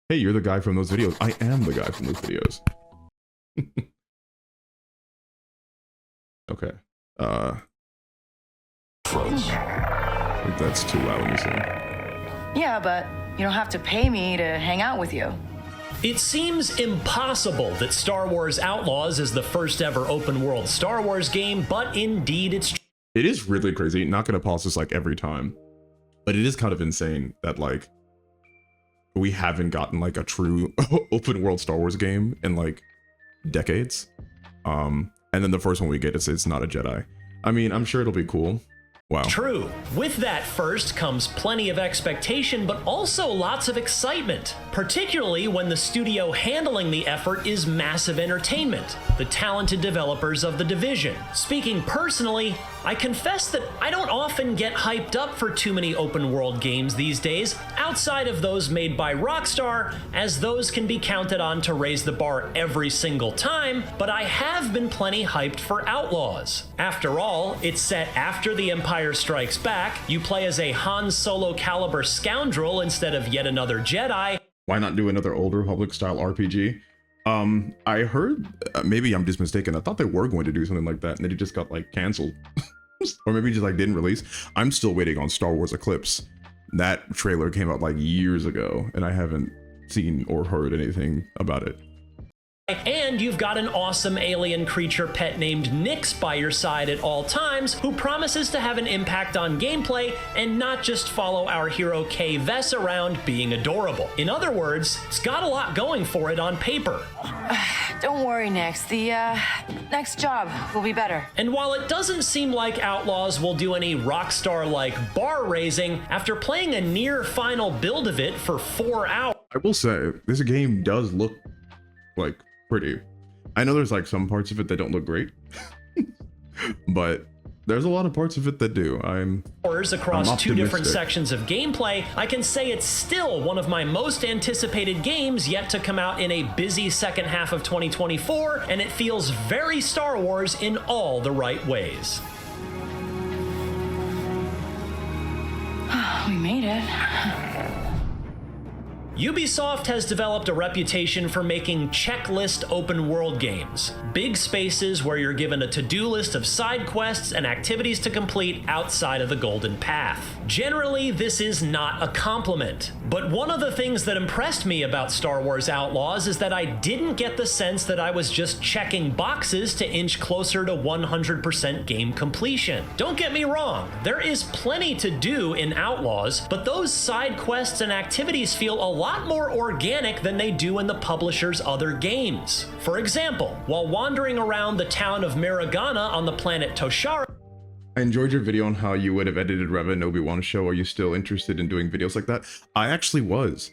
Hey, you're the guy from those videos. I am the guy from those videos. Okay. I think that's too loud, let me see. Yeah, but you don't have to pay me to hang out with you. It seems impossible that Star Wars Outlaws is the first ever open world Star Wars game, but indeed it's true. It is really crazy. Not gonna pause this like every time, but it is kind of insane that like we haven't gotten like a true open world Star Wars game in like decades. And then the first one we get is it's not a Jedi. I mean, I'm sure it'll be cool. Wow. True. With that first comes plenty of expectation, but also lots of excitement, particularly when the studio handling the effort is Massive Entertainment, the talented developers of The Division. Speaking personally, I confess that I don't often get hyped up for too many open world games these days, outside of those made by Rockstar, as those can be counted on to raise the bar every single time, but I have been plenty hyped for Outlaws. After all, it's set after The Empire Strikes Back, you play as a Han Solo caliber scoundrel instead of yet another Jedi. Why not do another Old Republic style RPG? I heard, maybe I'm just mistaken, I thought they were going to do something like that and then it just got like canceled. Or maybe just like didn't release. I'm still waiting on Star Wars Eclipse. That trailer came out like years ago and I haven't seen or heard anything about it. And you've got an awesome alien creature pet named Nyx by your side at all times, who promises to have an impact on gameplay and not just follow our hero Kay Vess around being adorable. In other words, it's got a lot going for it on paper. Don't worry, Nyx. The next job will be better. And while it doesn't seem like Outlaws will do any Rockstar-like bar raising, after playing a near final build of it for 4 hours. I will say, this game does look like pretty. I know there's like some parts of it that don't look great, but there's a lot of parts of it that do. Across 2 different sections of gameplay, I can say it's still one of my most anticipated games yet to come out in a busy second half of 2024, and it feels very Star Wars in all the right ways. We made it. Ubisoft has developed a reputation for making checklist open world games. Big spaces where you're given a to-do list of side quests and activities to complete outside of the golden path. Generally, this is not a compliment, but one of the things that impressed me about Star Wars Outlaws is that I didn't get the sense that I was just checking boxes to inch closer to 100% game completion. Don't get me wrong, there is plenty to do in Outlaws, but those side quests and activities feel a lot more organic than they do in the publisher's other games. For example, while wandering around the town of Miragana on the planet Toshara, I enjoyed your video on how you would have edited Reva and Obi-Wan show. Are you still interested in doing videos like that? I actually was.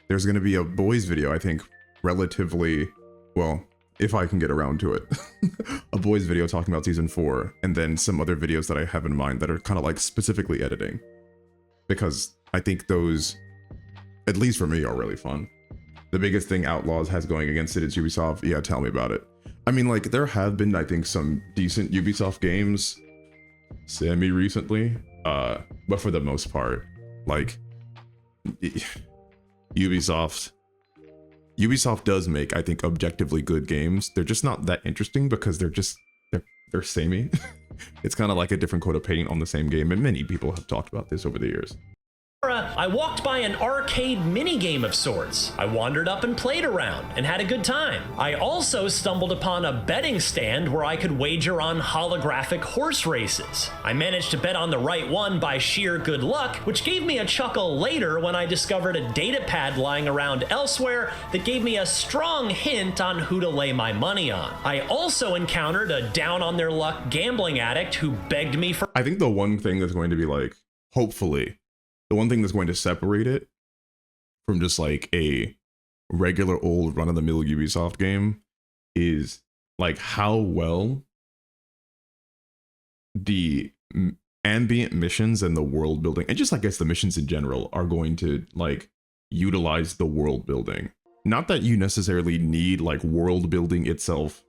There's gonna be a boys video, I think, relatively, well, if I can get around to it. A boys video talking about season 4, and then some other videos that I have in mind that are kind of like specifically editing. Because I think those, at least for me, are really fun. The biggest thing Outlaws has going against it is Ubisoft. Yeah, tell me about it. I mean, like, there have been, I think, some decent Ubisoft games semi-recently, but for the most part, like, Ubisoft does make, I think, objectively good games. They're just not that interesting because they're samey. It's kind of like a different coat of paint on the same game, and many people have talked about this over the years. I walked by an arcade minigame of sorts. I wandered up and played around and had a good time. I also stumbled upon a betting stand where I could wager on holographic horse races. I managed to bet on the right one by sheer good luck, which gave me a chuckle later when I discovered a datapad lying around elsewhere that gave me a strong hint on who to lay my money on. I also encountered a down-on-their-luck gambling addict who begged me for— I think the one thing that's going to be like, hopefully, the one thing that's going to separate it from just like a regular old run-of-the-mill Ubisoft game is like how well the ambient missions and the world building, and just I guess the missions in general, are going to like utilize the world building. Not that you necessarily need like world building itself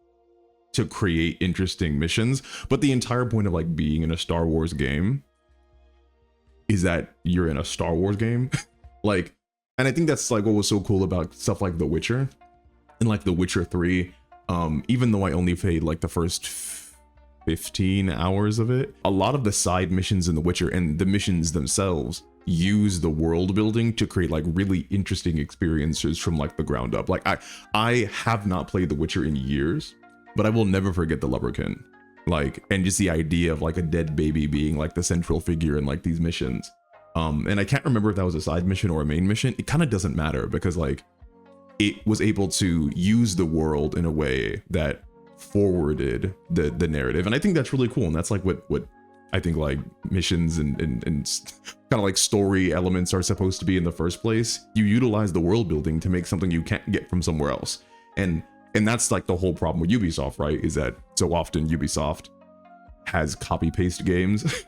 to create interesting missions, but the entire point of like being in a Star Wars game is that you're in a Star Wars game. Like, And I think that's like what was so cool about stuff like The Witcher and like The Witcher 3. Even though I only played like the first 15 hours of it, a lot of the side missions in The Witcher and the missions themselves use the world building to create like really interesting experiences from like the ground up. Like I have not played The Witcher in years, but I will never forget the Lubberkin. Like, and just the idea of like a dead baby being like the central figure in like these missions. And I can't remember if that was a side mission or a main mission. It kind of doesn't matter because like it was able to use the world in a way that forwarded the narrative. And I think that's really cool. And that's like what I think like missions and kind of like story elements are supposed to be in the first place. You utilize the world building to make something you can't get from somewhere else. And that's like the whole problem with Ubisoft, right? Is that so often Ubisoft has copy paste games.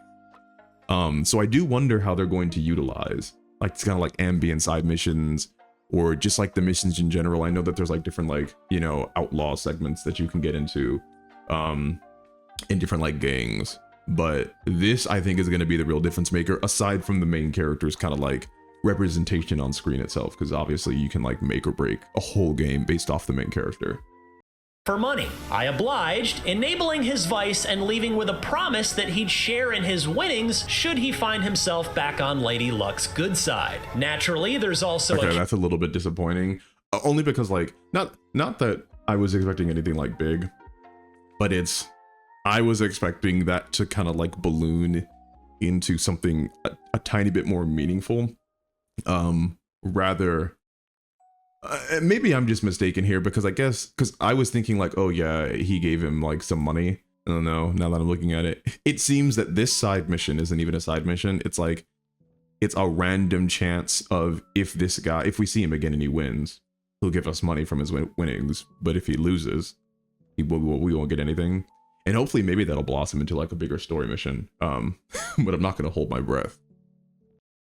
So I do wonder how they're going to utilize like it's kind of like ambient side missions or just like the missions in general. I know that there's like different like, you know, outlaw segments that you can get into in different like gangs. But this I think is going to be the real difference maker aside from the main character's kind of like representation on screen itself, because obviously you can like make or break a whole game based off the main character. For money. I obliged, enabling his vice and leaving with a promise that he'd share in his winnings should he find himself back on Lady Luck's good side. Naturally, there's also okay, that's a little bit disappointing. Only because like, not that I was expecting anything like big, but I was expecting that to kind of like balloon into something a tiny bit more meaningful. Rather, maybe I'm just mistaken here because I was thinking like, oh yeah, he gave him like some money. I don't know, now that I'm looking at it, it seems that this side mission isn't even a side mission. It's like, it's a random chance of if we see him again and he wins, he'll give us money from his winnings. But if he loses, we won't get anything. And hopefully maybe that'll blossom into like a bigger story mission. But I'm not going to hold my breath.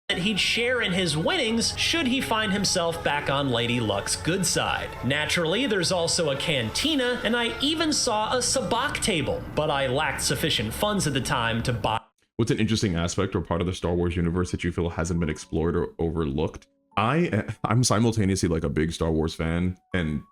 That he'd share in his winnings should he find himself back on Lady Luck's good side. Naturally, there's also a cantina, and I even saw a sabacc table, but I lacked sufficient funds at the time to buy. What's an interesting aspect or part of the Star Wars universe that you feel hasn't been explored or overlooked? I'm simultaneously like a big Star Wars fan and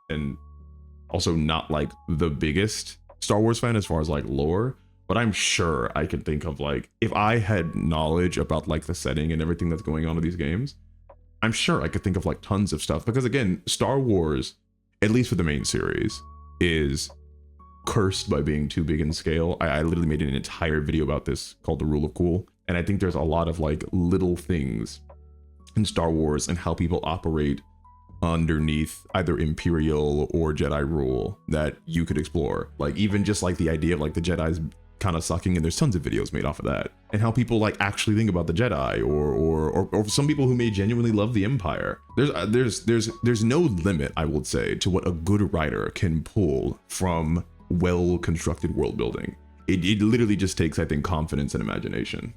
also not like the biggest Star Wars fan as far as like lore. But I'm sure I could think of like, if I had knowledge about like the setting and everything that's going on in these games, I'm sure I could think of like tons of stuff. Because again, Star Wars, at least for the main series, is cursed by being too big in scale. I literally made an entire video about this called The Rule of Cool. And I think there's a lot of like little things in Star Wars and how people operate underneath either Imperial or Jedi rule that you could explore. Like even just like the idea of like the Jedi's kind of sucking, and there's tons of videos made off of that, and how people like actually think about the Jedi, or some people who may genuinely love the Empire. There's no limit, I would say, to what a good writer can pull from well-constructed world building. It literally just takes, I think, confidence and imagination.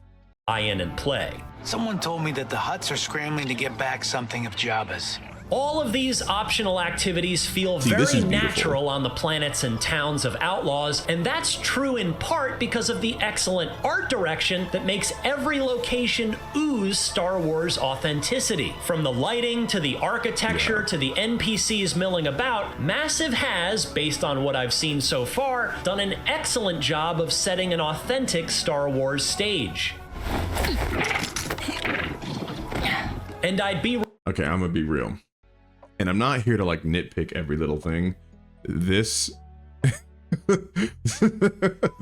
In and play. Someone told me that the Hutts are scrambling to get back something of Jabba's. All of these optional activities feel See, very natural on the planets and towns of Outlaws, and that's true in part because of the excellent art direction that makes every location ooze Star Wars authenticity. From the lighting to the architecture to the NPCs milling about, Massive has, based on what I've seen so far, done an excellent job of setting an authentic Star Wars stage. And I'd be... Okay, I'm gonna be real. And I'm not here to like nitpick every little thing. This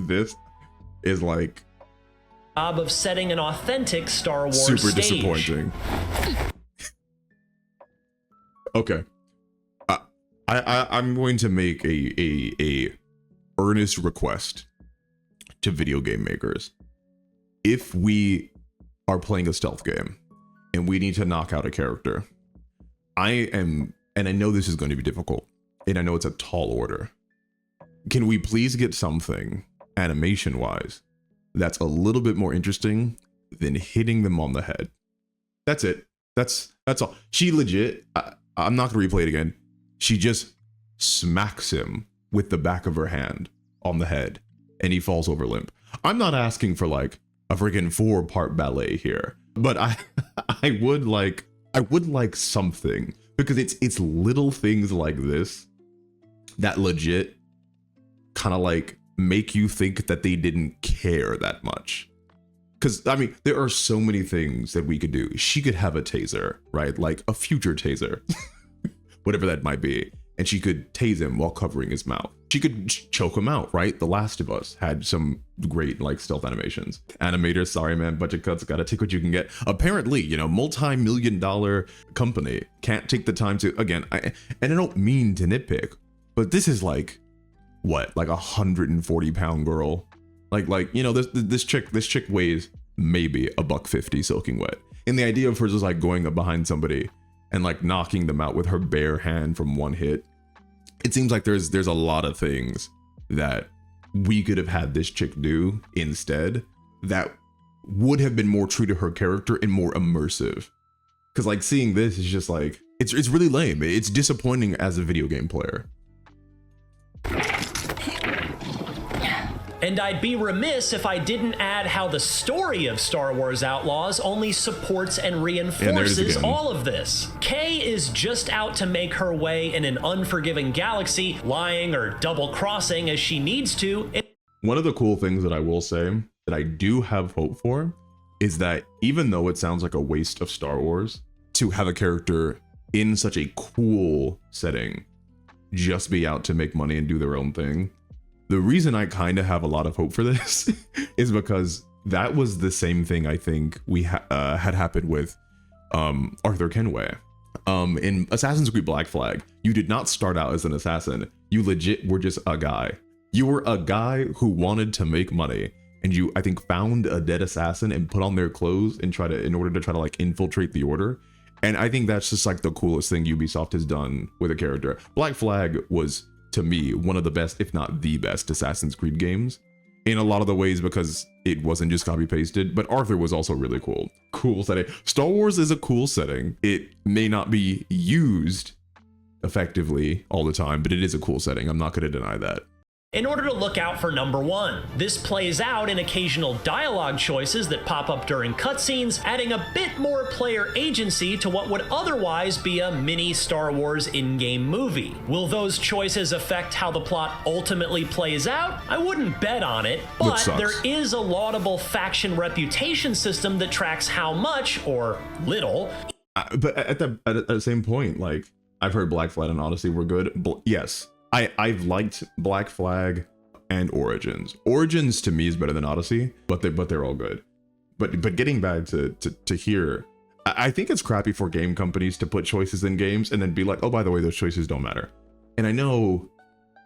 this is like job of setting an authentic Star Wars super stage. Disappointing. Okay. I'm going to make a earnest request to video game makers. If we are playing a stealth game and we need to knock out a character, and I know this is going to be difficult, and I know it's a tall order. Can we please get something animation wise that's a little bit more interesting than hitting them on the head? That's it. That's all. She legit, I'm not gonna replay it again. She just smacks him with the back of her hand on the head and he falls over limp. I'm not asking for like a freaking 4-part ballet here, but I would like I would like something, because it's little things like this that legit kind of like make you think that they didn't care that much. Because I mean, there are so many things that we could do. She could have a taser, right? Like a future taser, whatever that might be. And she could tase him while covering his mouth. She could choke him out, right? The Last of Us had some great like stealth animations. Animators, sorry man, budget cuts, gotta take what you can get. Apparently, you know, multi-million-dollar company can't take the time to, again, and I don't mean to nitpick, but this is like, what, like 140-pound girl? Like, you know, this chick weighs maybe $150 soaking wet. And the idea of her just like going up behind somebody and like knocking them out with her bare hand from one hit. It seems like there's a lot of things that we could have had this chick do instead that would have been more true to her character and more immersive. Because like seeing this is just like, it's really lame. It's disappointing as a video game player. And I'd be remiss if I didn't add how the story of Star Wars Outlaws only supports and reinforces all of this. Kay is just out to make her way in an unforgiving galaxy, lying or double-crossing as she needs to. One of the cool things that I will say that I do have hope for is that even though it sounds like a waste of Star Wars to have a character in such a cool setting just be out to make money and do their own thing, the reason I kind of have a lot of hope for this is because that was the same thing I think we had happened with Arthur Kenway. In Assassin's Creed Black Flag, you did not start out as an assassin. You legit were just a guy. You were a guy who wanted to make money, and you, I think, found a dead assassin and put on their clothes and in order to try to like infiltrate the order. And I think that's just like the coolest thing Ubisoft has done with a character. Black Flag was, to me, one of the best, if not the best, Assassin's Creed games in a lot of the ways because it wasn't just copy pasted, but Arthur was also really cool. Cool setting. Star Wars is a cool setting. It may not be used effectively all the time, but it is a cool setting. I'm not going to deny that. In order to look out for number one. This plays out in occasional dialogue choices that pop up during cutscenes, adding a bit more player agency to what would otherwise be a mini Star Wars in-game movie. Will those choices affect how the plot ultimately plays out? I wouldn't bet on it, but there is a laudable faction reputation system that tracks how much, or little. But at the same point, like, I've heard Black Flag and Odyssey were good. Yes. I've liked Black Flag and Origins. Origins to me is better than Odyssey, but they're all good. But getting back to here, I think it's crappy for game companies to put choices in games and then be like, oh, by the way, those choices don't matter. And I know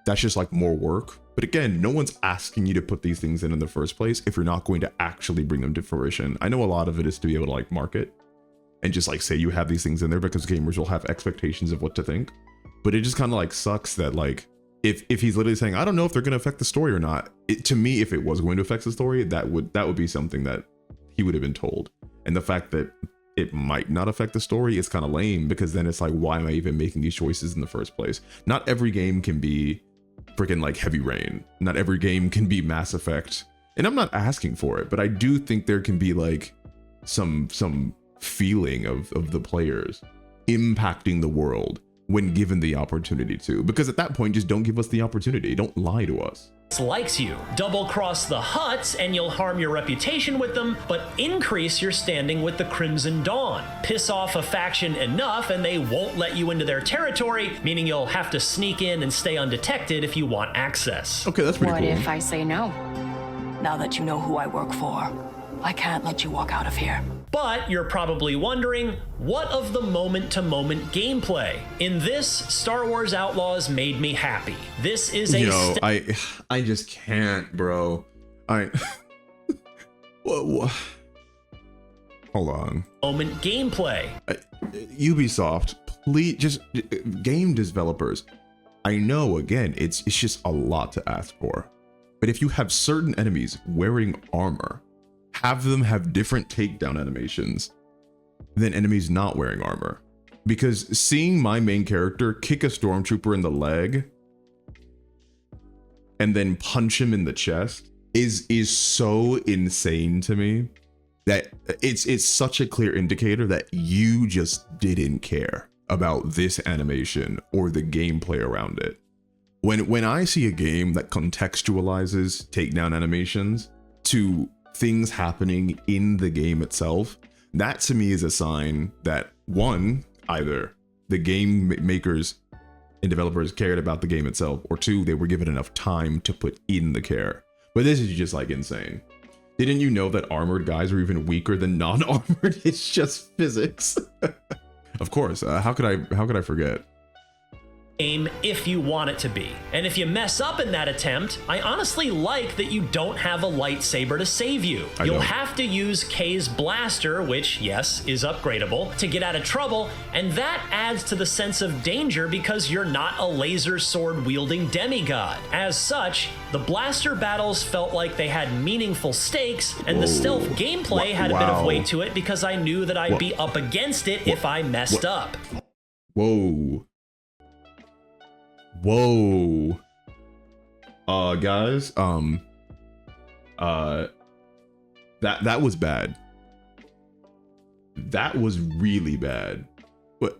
that's just like more work. But again, no one's asking you to put these things in the first place if you're not going to actually bring them to fruition. I know a lot of it is to be able to like market and just like say you have these things in there because gamers will have expectations of what to think. But it just kind of like sucks that like if he's literally saying, I don't know if they're going to affect the story or not. To me, if it was going to affect the story, that would be something that he would have been told. And the fact that it might not affect the story is kind of lame, because then it's like, why am I even making these choices in the first place? Not every game can be freaking like Heavy Rain. Not every game can be Mass Effect. And I'm not asking for it, but I do think there can be like some feeling of the players impacting the world when given the opportunity to, because at that point, just don't give us the opportunity. Don't lie to us. Likes you. Double cross the Hutts and you'll harm your reputation with them, but increase your standing with the Crimson Dawn. Piss off a faction enough and they won't let you into their territory, meaning you'll have to sneak in and stay undetected if you want access. Okay, that's pretty cool. What if I say no? Now that you know who I work for, I can't let you walk out of here. But you're probably wondering, what of the moment-to-moment gameplay? In this, Star Wars Outlaws made me happy. This is a I just can't, bro. What? Hold on. Moment gameplay. Ubisoft, please, just game developers. I know, again, it's just a lot to ask for. But if you have certain enemies wearing armor, have them have different takedown animations than enemies not wearing armor. Because seeing my main character kick a stormtrooper in the leg and then punch him in the chest is so insane to me that it's such a clear indicator that you just didn't care about this animation or the gameplay around it. When I see a game that contextualizes takedown animations to things happening in the game itself, that to me is a sign that one, either the game makers and developers cared about the game itself, or two, they were given enough time to put in the care. But this is just like insane. Didn't you know that armored guys are even weaker than non-armored? It's just physics. Of course, how could I forget? Game if you want it to be. And if you mess up in that attempt, I honestly like that you don't have a lightsaber to save you. You'll have to use Kay's blaster, which, yes, is upgradable, to get out of trouble, and that adds to the sense of danger because you're not a laser sword wielding demigod. As such, the blaster battles felt like they had meaningful stakes, and the stealth gameplay had a bit of weight to it because I knew that I'd be up against it if I messed up. Whoa. Guys, that was bad. That was really bad. But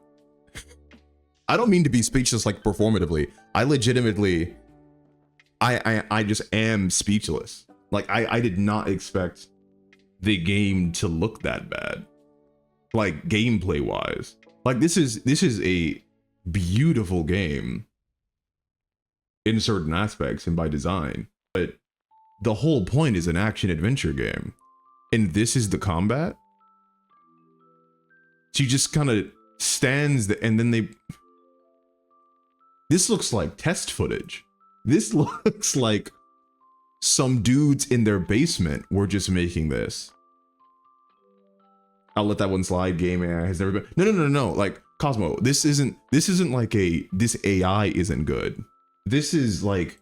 I don't mean to be speechless like performatively. I legitimately, I just am speechless. Like I did not expect the game to look that bad. Like gameplay wise. Like this is a beautiful game in certain aspects and by design, but the whole point is an action adventure game, and this is the combat. She just kind of stands and then this looks like test footage. This looks like some dudes in their basement were just making this. I'll let that one slide. Game AI has never been. No. Like Cosmo, this isn't like this AI isn't good. This is like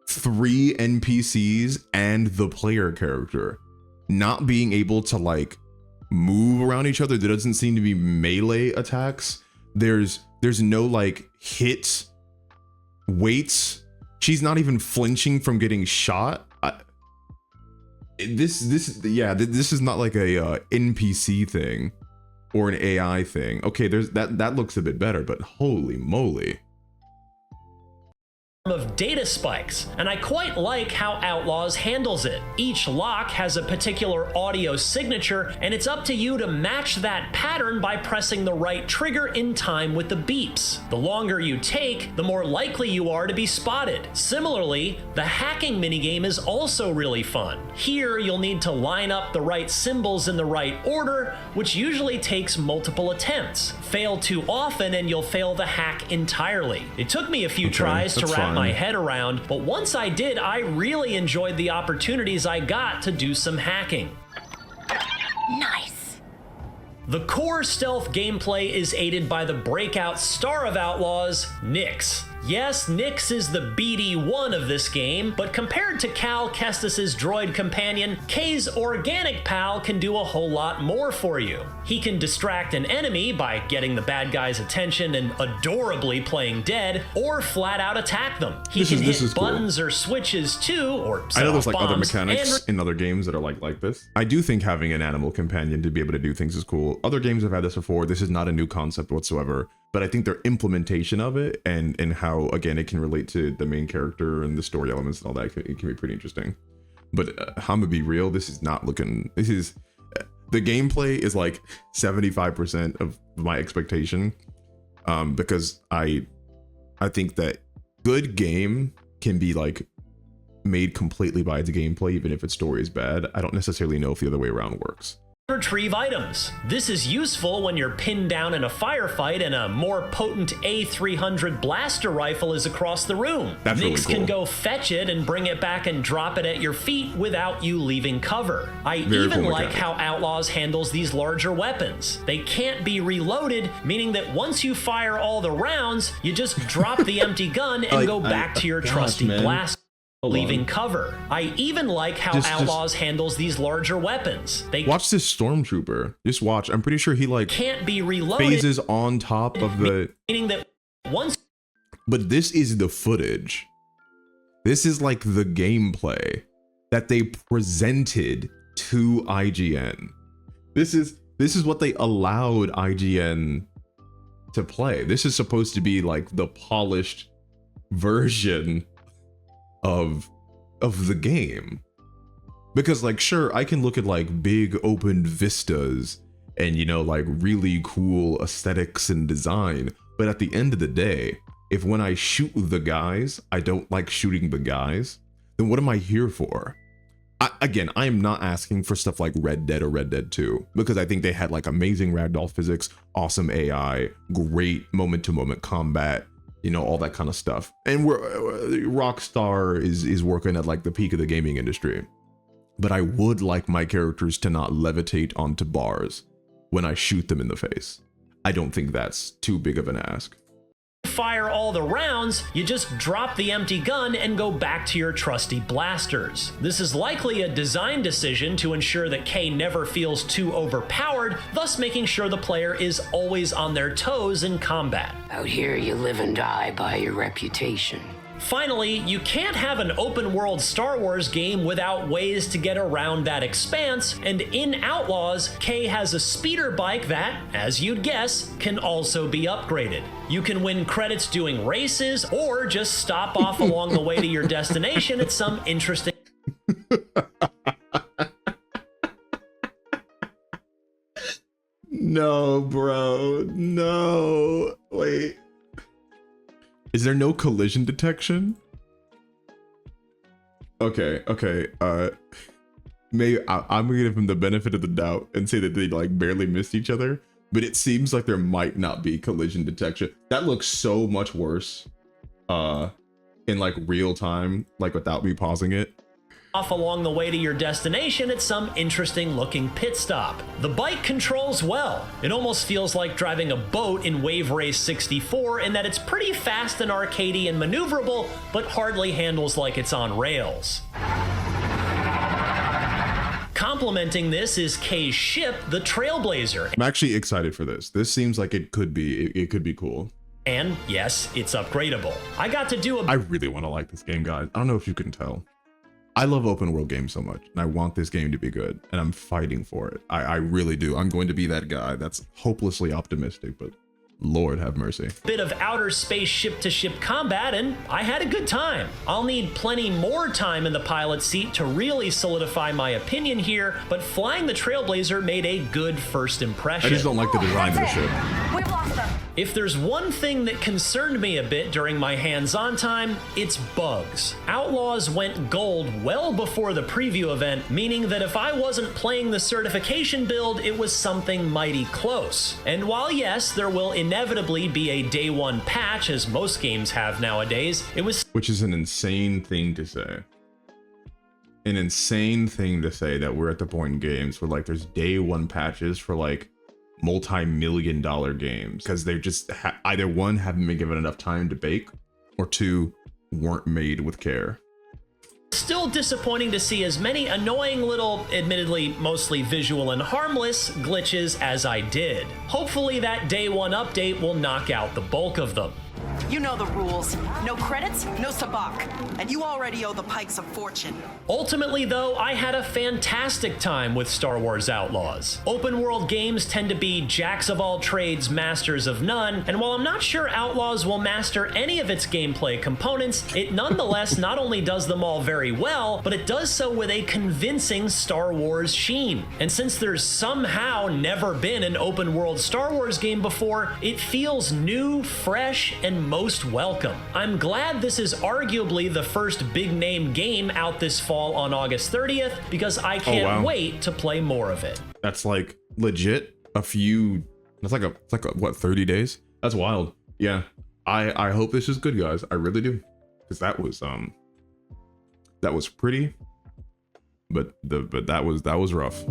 3 NPCs and the player character not being able to like move around each other. There doesn't seem to be melee attacks. There's no like hit weights. She's not even flinching from getting shot. This is not like a NPC thing or an AI thing. Okay, there's that looks a bit better, but holy moly. Of data spikes, and I quite like how Outlaws handles it. Each lock has a particular audio signature, and it's up to you to match that pattern by pressing the right trigger in time with the beeps. The longer you take, the more likely you are to be spotted. Similarly, the hacking minigame is also really fun. Here, you'll need to line up the right symbols in the right order, which usually takes multiple attempts. Fail too often and you'll fail the hack entirely. It took me a few tries to wrap my head around, but once I did, I really enjoyed the opportunities I got to do some hacking. Nice. The core stealth gameplay is aided by the breakout star of Outlaws, Nyx. Yes, Nyx is the BD1 of this game, but compared to Cal Kestis's droid companion, Kay's organic pal can do a whole lot more for you. He can distract an enemy by getting the bad guy's attention and adorably playing dead, or flat out attack them. He can hit buttons or switches too, or set I know off there's like other bombs, mechanics in other games that are like this. I do think having an animal companion to be able to do things is cool. Other games have had this before. This is not a new concept whatsoever. But I think their implementation of it and how, again, it can relate to the main character and the story elements and all that, it can be pretty interesting. But I'm gonna be real, this is the gameplay is like 75% of my expectation, because I think that good game can be like made completely by its gameplay, even if its story is bad. I don't necessarily know if the other way around works. Retrieve items. This is useful when you're pinned down in a firefight and a more potent A300 blaster rifle is across the room. That's really Nyx cool. can go fetch it and bring it back and drop it at your feet without you leaving cover. I Very even cool like mechanic. how Outlaws handles these larger weapons. They can't be reloaded, meaning that once you fire all the rounds, you just drop the empty gun and go back to your trusty blaster. Leaving cover. I even like how Outlaws handles these larger weapons. They watch this stormtrooper. Just watch. I'm pretty sure he like can't be reloaded. phases on top of the. Meaning that once. But this is the footage. This is like the gameplay that they presented to IGN. This is what they allowed IGN to play. This is supposed to be like the polished version of the game. Because like, sure, I can look at like big open vistas and, you know, like really cool aesthetics and design. But at the end of the day, if when I shoot the guys, I don't like shooting the guys, then what am I here for? Again, I am not asking for stuff like Red Dead or Red Dead 2, because I think they had like amazing ragdoll physics, awesome AI, great moment-to-moment combat, you know, all that kind of stuff. And Rockstar is working at like the peak of the gaming industry. But I would like my characters to not levitate onto bars when I shoot them in the face. I don't think that's too big of an ask. Fire all the rounds, you just drop the empty gun and go back to your trusty blasters. This is likely a design decision to ensure that Kay never feels too overpowered, thus making sure the player is always on their toes in combat. Out here, you live and die by your reputation. Finally, you can't have an open-world Star Wars game without ways to get around that expanse, and in Outlaws, Kay has a speeder bike that, as you'd guess, can also be upgraded. You can win credits doing races, or just stop off along the way to your destination at some interesting... No, bro, no, wait. Is there no collision detection? Okay. I'm gonna give him the benefit of the doubt and say that they like barely missed each other, but it seems like there might not be collision detection. That looks so much worse in like real time, like without me pausing it. Off along the way to your destination at some interesting looking pit stop. The bike controls well. It almost feels like driving a boat in Wave Race 64 in that it's pretty fast and arcadey and maneuverable, but hardly handles like it's on rails. Complementing this is Kay's ship, the Trailblazer. I'm actually excited for this. This seems like it could be cool. And yes, it's upgradable. I got to do I really want to like this game, guys. I don't know if you can tell. I love open world games so much, and I want this game to be good, and I'm fighting for it. I really do. I'm going to be that guy that's hopelessly optimistic, but Lord have mercy. Bit of outer space ship-to-ship combat, and I had a good time. I'll need plenty more time in the pilot seat to really solidify my opinion here, but flying the Trailblazer made a good first impression. I just don't like the design of the ship. We've lost them. If there's one thing that concerned me a bit during my hands-on time, it's bugs. Outlaws went gold well before the preview event, meaning that if I wasn't playing the certification build, it was something mighty close. And while yes, there will inevitably be a day one patch, as most games have nowadays, it was... Which is an insane thing to say. An insane thing to say that we're at the point in games where like there's day one patches for like multi-million-dollar games because they're just either one, haven't been given enough time to bake, or two, weren't made with care. Still disappointing to see as many annoying little, admittedly mostly visual and harmless, glitches as I did. Hopefully that day one update will knock out the bulk of them. You know the rules. No credits, no sabak. And you already owe the Pikes a fortune. Ultimately, though, I had a fantastic time with Star Wars Outlaws. Open world games tend to be jacks of all trades, masters of none, and while I'm not sure Outlaws will master any of its gameplay components, it nonetheless not only does them all very well, but it does so with a convincing Star Wars sheen. And since there's somehow never been an open world Star Wars game before, it feels new, fresh, and most welcome. I'm glad this is arguably the first big name game out this fall on August 30th because I can't wait to play more of it. That's like legit it's like a what, 30 days? That's wild. Yeah. I hope this is good, guys. I really do. Because that was pretty, but that was rough.